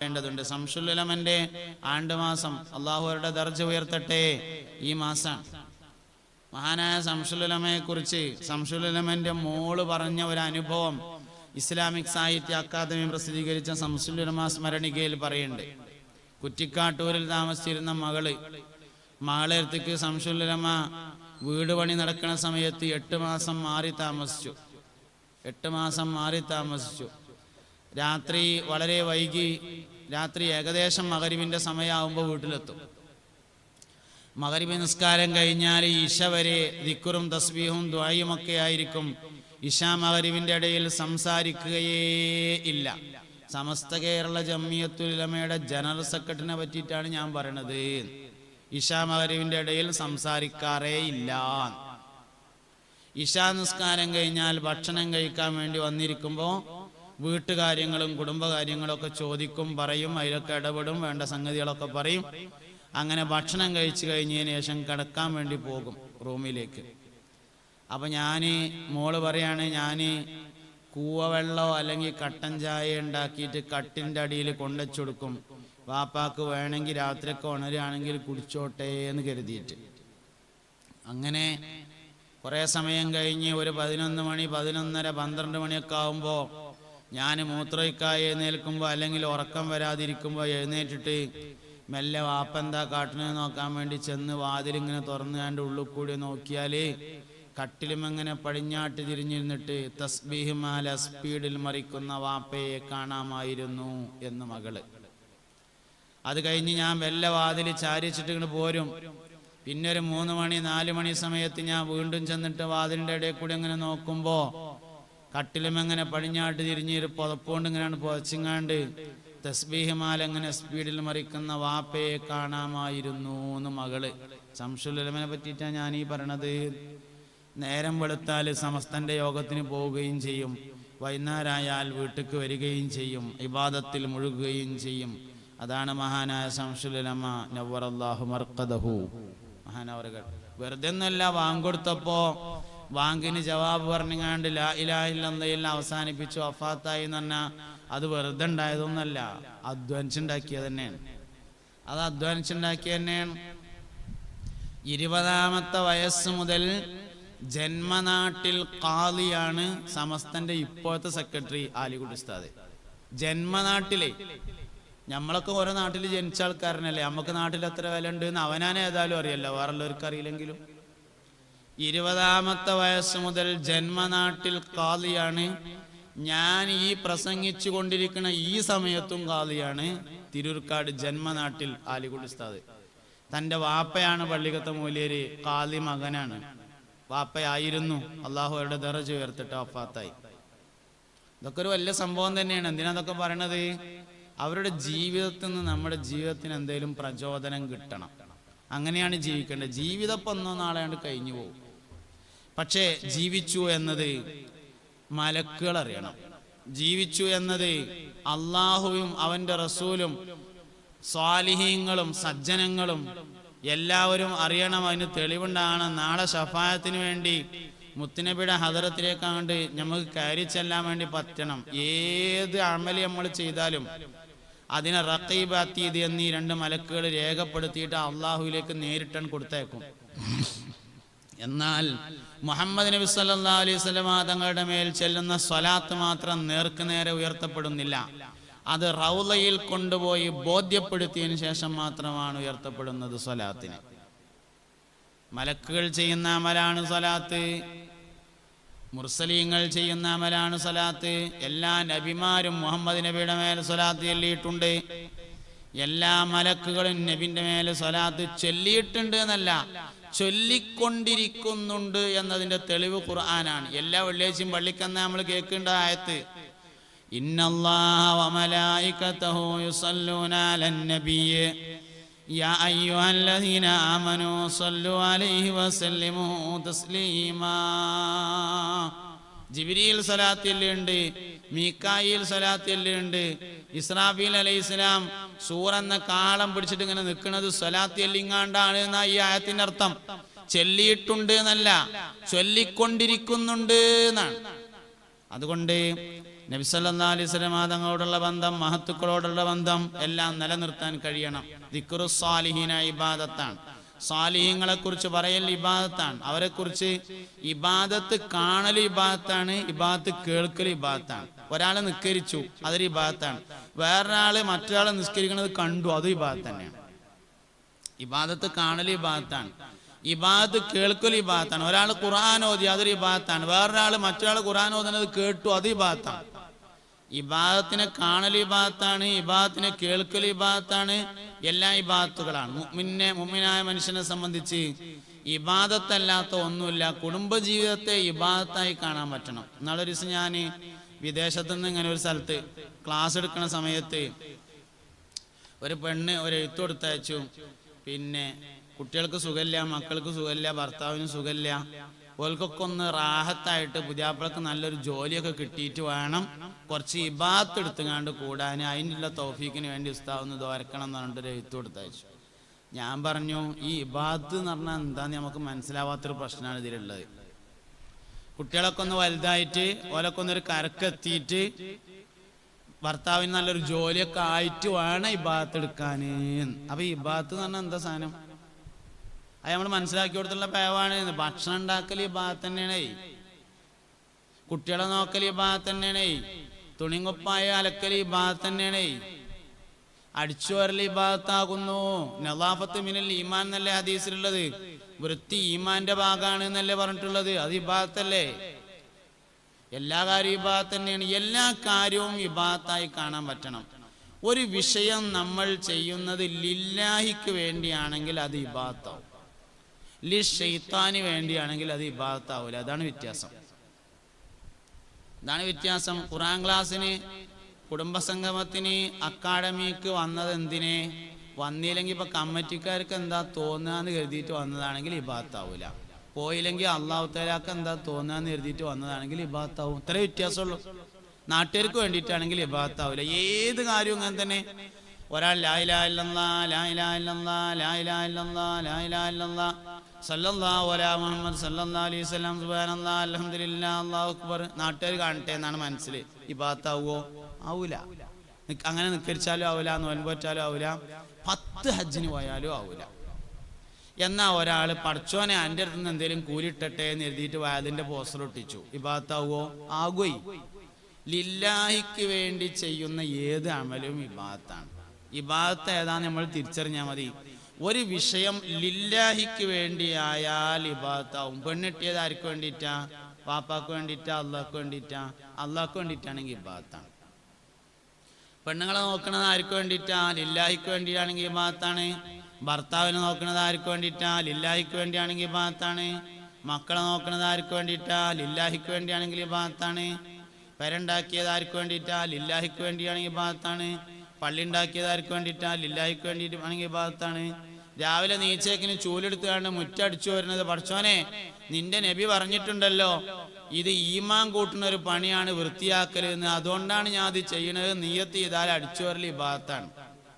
േണ്ടതുണ്ട്. ശംസുൽ ഉലമന്റെ ആണ്ടുമാസം അള്ളാഹു അവരുടെ ദർജ ഉയർത്തട്ടെ. ഈ മാസം മഹാനായ ശംസുൽ ഉലമയെ കുറിച്ച് ശംസുൽ ഉലമന്റെ മോള് പറഞ്ഞ ഒരു അനുഭവം ഇസ്ലാമിക് സാഹിത്യ അക്കാദമി പ്രസിദ്ധീകരിച്ച ശംസുൽ ഉലമ സ്മരണികയിൽ പറയുന്നുണ്ട്. കുറ്റിക്കാട്ടൂരിൽ താമസിച്ചിരുന്ന മകളെടുത്തേക്ക് ശംസുൽ ഉലമ വീട് പണി നടക്കുന്ന സമയത്ത് 8 മാസം മാറി താമസിച്ചു. രാത്രി വളരെ വൈകി, രാത്രി ഏകദേശം മഗ്‌രിബിന്റെ സമയമാകുമ്പോൾ വീട്ടിലെത്തും. മഗ്‌രിബ് നിസ്കാരം കഴിഞ്ഞാൽ ഇശ വരെ ദിക്റും തസ്ബീഹും ദുആയും ഒക്കെ ആയിരിക്കും. ഇശാ മഗ്‌രിബിന്റെ ഇടയിൽ സംസാരിക്കുകയേ ഇല്ല. സമസ്ത കേരള ജംഇയ്യത്തുൽ ഉലമയുടെ ജനറൽ സെക്രട്ടറിനെ പറ്റിയിട്ടാണ് ഞാൻ പറയണത്. ഇശാ മഗ്‌രിബിന്റെ ഇടയിൽ സംസാരിക്കാറേ ഇല്ല. ഇശാ നിസ്കാരം കഴിഞ്ഞാൽ ഭക്ഷണം കഴിക്കാൻ വേണ്ടി വന്നിരിക്കുമ്പോൾ വീട്ടുകാര്യങ്ങളും കുടുംബകാര്യങ്ങളൊക്കെ ചോദിക്കും, പറയും, അതിലൊക്കെ ഇടപെടും, വേണ്ട സംഗതികളൊക്കെ പറയും. അങ്ങനെ ഭക്ഷണം കഴിച്ചു കഴിഞ്ഞതിന് ശേഷം കിടക്കാൻ വേണ്ടി പോകും റൂമിലേക്ക്. അപ്പം മോള് പറയാണ്, ഞാൻ കൂവവെള്ളമോ അല്ലെങ്കിൽ കട്ടൻ ചായ ഉണ്ടാക്കിയിട്ട് കട്ടിൻ്റെ അടിയിൽ കൊണ്ടുവച്ചു കൊടുക്കും, വാപ്പാക്ക് വേണമെങ്കിൽ രാത്രിയൊക്കെ ഉണരുകയാണെങ്കിൽ കുടിച്ചോട്ടെ എന്ന് കരുതിയിട്ട്. അങ്ങനെ കുറേ സമയം കഴിഞ്ഞ് ഒരു 11 മണി 11:30 12 മണിയൊക്കെ ആകുമ്പോൾ ഞാൻ മൂത്രമൊഴിക്കായി എഴുന്നേൽക്കുമ്പോൾ അല്ലെങ്കിൽ ഉറക്കം വരാതിരിക്കുമ്പോൾ എഴുന്നേറ്റിട്ട് മെല്ലെ വാപ്പ എന്താ കാട്ടണെന്ന് നോക്കാൻ വേണ്ടി ചെന്ന് വാതിലിങ്ങനെ തുറന്ന് കണ്ട് ഉള്ളിൽ കൂടി നോക്കിയാൽ കട്ടിലും അങ്ങനെ പടിഞ്ഞാട്ട് തിരിഞ്ഞിരുന്നിട്ട് തസ്ബീഹ് മാല സ്പീഡിൽ മറിക്കുന്ന വാപ്പയെ കാണാമായിരുന്നു എന്ന് മകള്. അത് കഴിഞ്ഞ് ഞാൻ മെല്ലെ വാതിൽ ചാരിച്ചിട്ട് ഇങ്ങോട്ട് പോരും. പിന്നെ ഒരു 3 മണി 4 മണി സമയത്ത് ഞാൻ വീണ്ടും ചെന്നിട്ട് വാതിലിൻ്റെ ഇടയിൽ കൂടി അങ്ങനെ നോക്കുമ്പോൾ കട്ടിലും എങ്ങനെ പടിഞ്ഞാട്ട് തിരിഞ്ഞൊരു പുതപ്പുകൊണ്ട് ഇങ്ങനെയാണ് പുതച്ചിങ്ങാണ്ട് തസ്ബീഹ് മാല എങ്ങനെ സ്പീഡിൽ മറിക്കുന്ന വാപ്പയെ കാണാമായിരുന്നു എന്ന് മകള്. ശംസുൽ ഉലമയെ പറ്റിയിട്ടാണ് ഞാൻ ഈ പറയണത്. നേരം വെളുത്താൽ സമസ്തന്റെ യോഗത്തിന് പോവുകയും ചെയ്യും, വൈകുന്നേരമായാൽ വീട്ടിലേക്ക് വരികയും ചെയ്യും, ഇബാദത്തിൽ മുഴുകുകയും ചെയ്യും. അതാണ് മഹാനായ ശംസുൽ ഉലമ നവ്വറല്ലാഹു മർഖദഹു. മഹാനവറുകൾ വെറുതെ ഒന്നല്ല വാങ്കൊടുത്തപ്പോ വാങ്കിന് ജവാബ് പറഞ്ഞാണ്ട് ലാ ഇലാഹ ഇല്ലല്ലാഹ് അവസാനിപ്പിച്ചു വഫാത്തായി എന്ന് പറഞ്ഞാൽ അത് വെറുതെ ഉണ്ടായതൊന്നല്ല, അധ്വാനിച്ചുണ്ടാക്കിയത് തന്നെയാണ്. അത് അധ്വാനിച്ചുണ്ടാക്കിയ തന്നെയാണ്. 20ാമത്തെ വയസ്സ് മുതൽ ജന്മനാട്ടിൽ ഖാദിയാണ് സമസ്തന്റെ ഇപ്പോഴത്തെ സെക്രട്ടറി ആലിക്കുട്ടി ഉസ്താദ്. ജന്മനാട്ടിലെ നമ്മളൊക്കെ ഓരോ നാട്ടിൽ ജനിച്ച ആൾക്കാരനല്ലേ, നമുക്ക് നാട്ടിൽ എത്ര വില ഉണ്ട് എന്ന് അവനാനെ ഏതായാലും അറിയല്ലോ, വേറുള്ളവർക്ക് അറിയില്ലെങ്കിലും. 20ാമത്തെ വയസ്സ് മുതൽ ജന്മനാട്ടിൽ ഖാദിയാണ്. ഞാൻ ഈ പ്രസംഗിച്ചു കൊണ്ടിരിക്കുന്ന ഈ സമയത്തും ഖാദിയാണ്. തിരൂർക്കാട് ജന്മനാട്ടിൽ ആലിക്കുട്ടി ഉസ്താദ്. തൻ്റെ വാപ്പയാണ് പള്ളിക്കത്തെ മൂല്യര്, ഖാദി മകനാണ്. വാപ്പയായിരുന്നു, അള്ളാഹു അവരുടെ ദറജ ഉയർത്തിട്ട് വഫാത്തായി. ഇതൊക്കെ ഒരു വലിയ സംഭവം തന്നെയാണ്. എന്തിനാ അതൊക്കെ പറയണത്? അവരുടെ ജീവിതത്തിൽ നിന്ന് നമ്മുടെ ജീവിതത്തിന് എന്തെങ്കിലും പ്രചോദനം കിട്ടണം. അങ്ങനെയാണ് ജീവിക്കേണ്ടത്. ജീവിതം ഇപ്പം ഒന്നോ നാളെയാണ് കഴിഞ്ഞു പോകും. പക്ഷേ ജീവിച്ചു എന്നത് മലക്കുകൾ അറിയണം. ജീവിച്ചു എന്നത് അള്ളാഹുവും അവൻ്റെ റസൂലും സ്വാലിഹീങ്ങളും സജ്ജനങ്ങളും എല്ലാവരും അറിയണം. അതിന് തെളിവുണ്ടാണ്. നാളെ ശഫായത്തിന് വേണ്ടി മുത്തുനബിയുടെ ഹദറത്തിലേക്കാണ്ട് നമുക്ക് കയറി ചെല്ലാൻ വേണ്ടി പറ്റണം. ഏത് അമല് നമ്മൾ ചെയ്താലും അതിനെ റഖീബ് അതീദ് എന്നീ 2 മലക്കുകൾ രേഖപ്പെടുത്തിയിട്ട് അള്ളാഹുവിലേക്ക് നേരിട്ടാണ് കൊടുത്തേക്കും. എന്നാൽ മുഹമ്മദ് നബി സല്ലല്ലാഹു അലൈഹി വസല്ലം തങ്ങളുടെ മേൽ ചെല്ലുന്ന സ്വലാത്ത് മാത്രം നേർക്കുനേരെ ഉയർത്തപ്പെടുന്നില്ല. അത് റൗളയിൽ കൊണ്ടുപോയി ബോധ്യപ്പെടുത്തിയതിനു ശേഷം മാത്രമാണ് ഉയർത്തപ്പെടുന്നത് സ്വലാത്തിന്. മലക്കുകൾ ചെയ്യുന്ന അമലാണ് സ്വലാത്ത്, മുർസലീങ്ങൾ ചെയ്യുന്ന അമലാണ് സ്വലാത്ത്. എല്ലാ നബിമാരും മുഹമ്മദ് നബിയുടെ മേൽ സ്വലാത്ത് ചൊല്ലിയിട്ടുണ്ട്. എല്ലാ മലക്കുകളും നബിന്റെ മേൽ സ്വലാത്ത് ചൊല്ലിയിട്ടുണ്ട് എന്നല്ല, ചൊല്ലിക്കൊണ്ടിരിക്കുന്നുണ്ട് എന്നതിന്റെ തെളിവ് ഖുർആനാണ്. എല്ലാ വെള്ളിയാഴ്ചയും പള്ളിക്കന്ന് നമ്മൾ കേൾക്കേണ്ട ആയത്ത് ഇന്നല്ലാഹ വമലായികതഹു യുസല്ലൂന അലൻ നബിയ്യ യാ അയ്യുഹല്ലദീന ആമനൂ സ്വല്ലു അലൈഹി വസല്ലിമൂ തസ്ലീമാ. ജിബ്രീൽ സ്വലാത്തില്ലുണ്ട്, മീകായിൽ സ്വലാത്തില്ലുണ്ട്. ഇസ്രാഫീൽ അലൈഹിസ്സലാം സൂർ എന്ന കാളം പിടിച്ചിട്ട് ഇങ്ങനെ നിൽക്കുന്നത് സ്വലാത്തില്ലിങ്ങാണ്ടാണ് എന്നാ ഈ ആയത്തിന്റെ അർത്ഥം. ചൊല്ലിയിട്ടുണ്ട് എന്നല്ല, ചൊല്ലിക്കൊണ്ടിരിക്കുന്നുണ്ട് എന്നാണ്. അതുകൊണ്ട് നബി സല്ലല്ലാഹു അലൈഹി വസല്ലം തങ്ങളോടുള്ള ബന്ധം, മഹത്തുക്കളോടുള്ള ബന്ധം എല്ലാം നിലനിർത്താൻ കഴിയണം. ദിക്റുസ് സാലിഹീന ഇബാദത്താണ്. സാലിഹീങ്ങളെ കുറിച്ച് പറയൽ ഇബാദത്താണ്. അവരെ കുറിച്ച് ഇബാദത്ത് കാണൽ ഇബാദത്താണ്, ഇബാദത്ത് കേൾക്കൽ ഇബാദത്താണ്. ഒരാളെ നിസ്കരിച്ചു, അതൊരു ഇബാദത്താണ്. വേറൊരാള് മറ്റൊരാളെ നിസ്കരിക്കുന്നത് കണ്ടു, അതും ഇബാദത്ത് തന്നെയാണ്. ഇബാദത്ത് കാണൽ ഇബാദത്താണ്, ഇബാദത്ത് കേൾക്കൽ ഇബാദത്താണ്. ഒരാൾ ഖുർആൻ ഓതി, അതൊരു ഇബാദത്താണ്. വേറൊരാൾ മറ്റൊരാൾ ഖുർആൻ ഓതുന്നത് കേട്ടു, അത് ഇബാദത്താണ്. ഇബാദത്തിനെ കാണൽ ഇബാദത്താണ്, ഇബാദത്തിനെ കേൾക്കൽ ഇബാദത്താണ്. എല്ലാ ഇബാദത്തുകളാണ്. മുഅ്മിനായ മനുഷ്യനെ സംബന്ധിച്ച് ഇബാദത്തല്ലാത്ത ഒന്നുമില്ല. കുടുംബജീവിതത്തെ ഇബാദത്തായി കാണാൻ പറ്റണം. നാളെ ഒരു ദിവസം ഞാൻ വിദേശത്തു നിന്ന് ഇങ്ങനെ ഒരു സ്ഥലത്ത് ക്ലാസ് എടുക്കുന്ന സമയത്ത് ഒരു പെണ്ണ് ഒരു എഴുത്ത് കൊടുത്തയച്ചു. പിന്നെ കുട്ടികൾക്ക് സുഖമില്ല, മക്കൾക്ക് സുഖമില്ല, ഭർത്താവിന് സുഖമില്ല, ഓൽക്കൊക്കെ ഒന്ന് റാഹത്തായിട്ട് പുതിയാപ്പിളക്ക് നല്ലൊരു ജോലിയൊക്കെ കിട്ടിയിട്ട് വേണം കുറച്ച് ഇബാദത്ത് എടുത്തുകൊണ്ട് കൂടാൻ, അതിനുള്ള തൗഫീക്കിന് വേണ്ടി ഉസ്താദ് ഒന്ന് ദോരക്കണം എന്ന് പറഞ്ഞിട്ടൊരു എഴുത്ത് കൊടുത്തയച്ചു. ഞാൻ പറഞ്ഞു, ഈ ഇബാദത്ത് എന്ന് പറഞ്ഞാൽ എന്താന്ന് നമുക്ക് മനസ്സിലാവാത്തൊരു പ്രശ്നമാണ് ഇതിലുള്ളത്. കുട്ടികളൊക്കെ ഒന്ന് വലുതായിട്ട് ഓലൊക്കെ ഒന്നൊരു കരക്കെത്തിയിട്ട് ഭർത്താവിന് നല്ലൊരു ജോലിയൊക്കെ ആയിട്ട് വേണം ഇബാദത്ത് എടുക്കാൻ. അപ്പൊ ഇബാദത്ത് എന്ന് പറഞ്ഞാൽ എന്താ സാധനം? അത് നമ്മൾ മനസ്സിലാക്കി കൊടുത്തുള്ള പേവാണ്. ഭക്ഷണം ഉണ്ടാക്കൽ ഇബാദത്ത് തന്നെയാണേ, കുട്ടികളെ നോക്കൽ ഇബാദത്ത് തന്നെയാണേ, തുണിങ്കുപ്പായ അലക്കൽ ഇബാദത്ത് തന്നെയാണേ, അടിച്ചു വരൽ ഇബാദത്താകുന്നു. നളാഫത്ത് മിനൽ ഈമാൻ എന്നല്ലേ ഹദീസിലുള്ളത്. വൃത്തി ഈമാന്റെ ഭാഗമാണ് എന്നല്ലേ പറഞ്ഞിട്ടുള്ളത്. അത് ഇബാദത്തല്ലേ? എല്ലാ കാര്യവും ഇബാദത്ത് തന്നെയാണ്. എല്ലാ കാര്യവും ഇബാദത്തായി കാണാൻ പറ്റണം. ഒരു വിഷയം നമ്മൾ ചെയ്യുന്നത് ലില്ലാഹിക്ക് വേണ്ടിയാണെങ്കിൽ അത് ഇബാദത്താവും, ലിശൈത്താന് വേണ്ടിയാണെങ്കിൽ അത് ഇബാദത്താവൂല. അതാണ് വ്യത്യാസം. ഇതാണ് വ്യത്യാസം. ഖുർആൻ ക്ലാസ്സിന്, കുടുംബസംഗമത്തിന്, അക്കാഡമിക്ക് വന്നത് എന്തിനെ? വന്നില്ലെങ്കിൽ ഇപ്പൊ കമ്മിറ്റിക്കാർക്ക് എന്താ തോന്നുകയെന്ന് കരുതിയിട്ട് വന്നതാണെങ്കിൽ ഇബാദത്താവൂല. പോയില്ലെങ്കിൽ അള്ളാഹു തആലാക്ക് എന്താ തോന്നുകയെന്ന് കരുതിയിട്ട് വന്നതാണെങ്കിൽ ഇബാദത്താവും. ഇത്ര വ്യത്യാസമുള്ളൂ. നാട്ടുകാർക്ക് വേണ്ടിയിട്ടാണെങ്കിൽ ഇബാദത്താവൂല. ഏത് കാര്യവും അങ്ങനെ തന്നെ. ഒരാൾ ലാ ഇലാഹ ഇല്ലല്ലാഹ്, ലാ ഇലാഹ ഇല്ലല്ലാഹ്, ലാ ഇലാഹ ഇല്ലല്ലാഹ്, ലാ ഇലാഹ ഇല്ലല്ലാഹ്, സല്ലല്ലാഹു അലാ മുഹമ്മദ് സല്ലല്ലാഹു അലൈഹി വസല്ലം, സുബ്ഹാനല്ലാഹ്, അൽഹംദുലില്ലാഹ്, അല്ലാഹു അക്ബർ, നാട്ടുകാർ കാണട്ടെ എന്നാണ് മനസ്സിൽ. ഇബാദത്താവോ? ആവൂല. അങ്ങനെ നിസ്കരിച്ചാലും ആവൂല, നോൻപ് വെച്ചാലും ആവൂല, 10 ഹജ്ജിന് പോയാലും ആവൂല. എന്നാ ഒരാൾ പടച്ചോനെ എൻ്റെ അടുത്ത് നിന്ന് എന്തെങ്കിലും കൂലിട്ടട്ടെ എന്ന് എഴുതിയിട്ട് വയലിന്റെ പോസ്റ്റർ ഒട്ടിച്ചു, ഇബാദത്താവോ? ആകുവേ. ലില്ലാഹിക്ക് വേണ്ടി ചെയ്യുന്ന ഏത് അമലും ഇബാദത്താണ്. ഇബാദത്ത് ഏതാന്ന് നമ്മൾ തിരിച്ചറിഞ്ഞാൽ മതി. ഒരു വിഷയം ലില്ലാഹിക്ക് വേണ്ടിയായാൽ ഇബാദത്താവും. പെണ്ണിട്ടിയത് ആർക്ക് വേണ്ടിയിട്ടാ? പാപ്പാക്ക് വേണ്ടിയിട്ടാ? അള്ളാഹ്ക്ക് വേണ്ടിയിട്ടാ? അള്ളാഹ്ക്ക് വേണ്ടിയിട്ടാണെങ്കിൽ ഇബാദത്താണ്. പെണ്ണുങ്ങളെ നോക്കുന്നത് ആർക്ക് വേണ്ടിയിട്ടാ? ലില്ലാഹിക്ക് വേണ്ടിയാണെങ്കിൽ ഇബാദത്താണ്. ഭർത്താവിനെ നോക്കുന്നത് ആർക്ക് വേണ്ടിയിട്ടാ? ലില്ലാഹിക്ക് വേണ്ടിയാണെങ്കിൽ ഇബാദത്താണ്. മക്കളെ നോക്കുന്നത് ആർക്ക് വേണ്ടിയിട്ടാ? ലില്ലാഹിക്ക് വേണ്ടിയാണെങ്കിൽ ഇബാദത്താണ്. പെരണ്ടാക്കിയത് ആർക്ക് വേണ്ടിയിട്ടാ? ലില്ലാഹിക്ക് വേണ്ടിയാണെങ്കിൽ ഇബാദത്താണ്. പള്ളി ഉണ്ടാക്കിയത് ആർക്ക് വേണ്ടിയിട്ടാ? ലില്ലാഹിക്ക് വേണ്ടിയിട്ട് ആണെങ്കിൽ ഇബാദത്താണ്. രാവിലെ നീച്ചേക്കിന് ചൂലെടുത്ത് കണ്ട് മുറ്റടിച്ചു വരുന്നത്, പടച്ചോനെ നിന്റെ നബി പറഞ്ഞിട്ടുണ്ടല്ലോ ഇത് ഈമാൻ കൂട്ടുന്ന ഒരു പണിയാണ് വൃത്തിയാക്കൽ എന്ന്, അതുകൊണ്ടാണ് ഞാൻ അത് ചെയ്യണത്. നീയത്ത് ചെയ്താൽ അടിച്ചു വരൽ ഇബാദത്താണ്.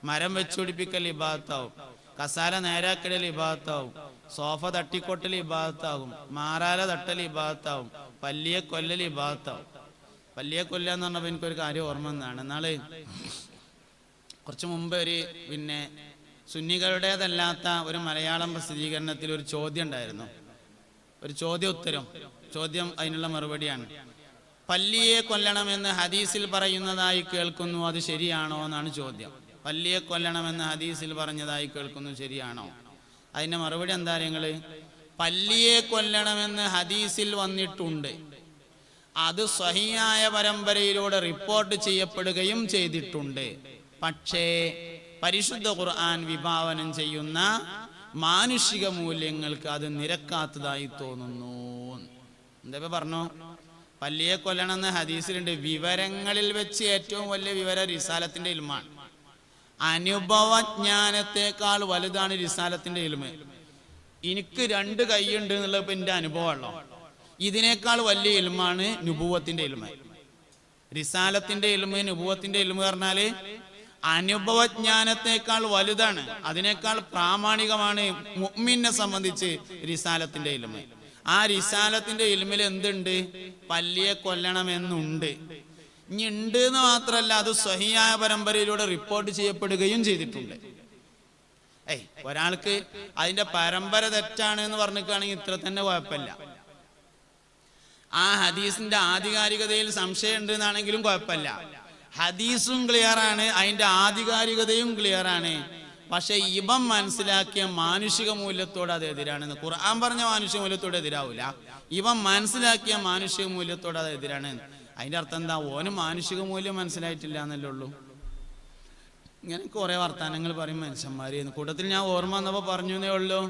മരം വെച്ചുപിടിപ്പിക്കൽ ഇബാദത്താവും. കസാല നേരാക്കൽ ഇബാദത്താവും. സോഫ തട്ടിക്കൊട്ടൽ ഇബാദത്താകും. മാറാല തട്ടൽ ഇബാദത്താവും. പല്ലിയെ കൊല്ലൽ ഇബാദത്താവും. പല്ലിയെ കൊല്ലുക എന്ന് പറഞ്ഞപ്പോൾ എനിക്കൊരു കാര്യം ഓർമ്മ വന്നതാണ്. എന്നാള് കുറച്ച് മുമ്പ് ഒരു സുന്നികളുടേതല്ലാത്ത ഒരു മലയാളം പ്രസിദ്ധീകരണത്തിൽ ഒരു ചോദ്യം ഉണ്ടായിരുന്നു. ഒരു ചോദ്യോത്തരം. ചോദ്യം അതിനുള്ള മറുപടിയാണ്. പല്ലിയെ കൊല്ലണമെന്ന് ഹദീസിൽ പറയുന്നതായി കേൾക്കുന്നു, അത് ശരിയാണോ എന്നാണ് ചോദ്യം. പല്ലിയെ കൊല്ലണമെന്ന് ഹദീസിൽ പറഞ്ഞതായി കേൾക്കുന്നു, ശരിയാണോ? അതിന്റെ മറുപടി എന്താ? നിങ്ങള് പല്ലിയെ കൊല്ലണമെന്ന് ഹദീസിൽ വന്നിട്ടുണ്ട്, അത് സ്വഹീഹായ പരമ്പരയിലൂടെ റിപ്പോർട്ട് ചെയ്യപ്പെടുകയും ചെയ്തിട്ടുണ്ട്. പക്ഷേ പരിശുദ്ധ ഖുർആൻ വിഭാവനം ചെയ്യുന്ന മാനുഷിക മൂല്യങ്ങൾക്ക് അത് നിരക്കാത്തതായി തോന്നുന്നു. എന്താ പറഞ്ഞു? പല്ലിയെ കൊല്ലണമെന്ന് ഹദീസിലുണ്ട്. വിവരങ്ങളിൽ വെച്ച് ഏറ്റവും വലിയ വിവരം റിസാലത്തിന്റെ ഇൽമാണ്. അനുഭവജ്ഞാനത്തെക്കാൾ വലുതാണ് റിസാലത്തിന്റെ ഇൽമ്. എനിക്ക് 2 കൈയുണ്ട് എന്നുള്ളത് ഇപ്പൊ എന്റെ അനുഭവമുള്ളൂ. ഇതിനേക്കാൾ വലിയ ഇൽമാണ് നുബുവത്തിന്റെ ഇൽമ. റിസാലത്തിന്റെ ഇൽമ, നുബുവത്തിന്റെ ഇൽമ പറഞ്ഞാല് അനുഭവജ്ഞാനത്തെക്കാൾ വലുതാണ്. അതിനേക്കാൾ പ്രാമാണികമാണ് മുഅ്മിനെ സംബന്ധിച്ച് റിസാലത്തിന്റെ ഇൽമ. ആ റിസാലത്തിന്റെ ഇൽമിൽ എന്തുണ്ട്? പല്ലിയെ കൊല്ലണമെന്നുണ്ട്. ഇനി ഉണ്ട് എന്ന് മാത്രമല്ല, അത് സ്വഹീഹായ പരമ്പരയിലൂടെ റിപ്പോർട്ട് ചെയ്യപ്പെടുകയും ചെയ്തിട്ടുണ്ട്. ഒരാൾക്ക് അതിന്റെ പരമ്പര തെറ്റാണ് എന്ന് പറഞ്ഞിട്ടാണെങ്കിൽ ഇത്ര തന്നെ കുഴപ്പമില്ല. ആ ഹദീസിന്റെ ആധികാരികതയിൽ സംശയം ഉണ്ട് എന്നാണെങ്കിലും കുഴപ്പമില്ല. ഹദീസും ക്ലിയറാണ്, അതിന്റെ ആധികാരികതയും ക്ലിയറാണ്. പക്ഷെ ഇവൻ മനസ്സിലാക്കിയ മാനുഷിക മൂല്യത്തോട് അത് എതിരാണെന്ന്. ഖുർആൻ പറഞ്ഞ മാനുഷിക മൂല്യത്തോട് എതിരാവൂല, ഇവൻ മനസ്സിലാക്കിയ മാനുഷിക മൂല്യത്തോട് അത് എതിരാണ്. അതിന്റെ അർത്ഥം എന്താ? ഓന് മാനുഷിക മൂല്യം മനസ്സിലായിട്ടില്ല എന്നല്ലേ ഉള്ളൂ. ഇങ്ങനെ കുറെ വർത്താനങ്ങൾ പറയും മനുഷ്യന്മാര്. കൂട്ടത്തിൽ ഞാൻ ഓർമ്മ വന്നപ്പോ പറഞ്ഞു എന്നേ ഉള്ളൂ,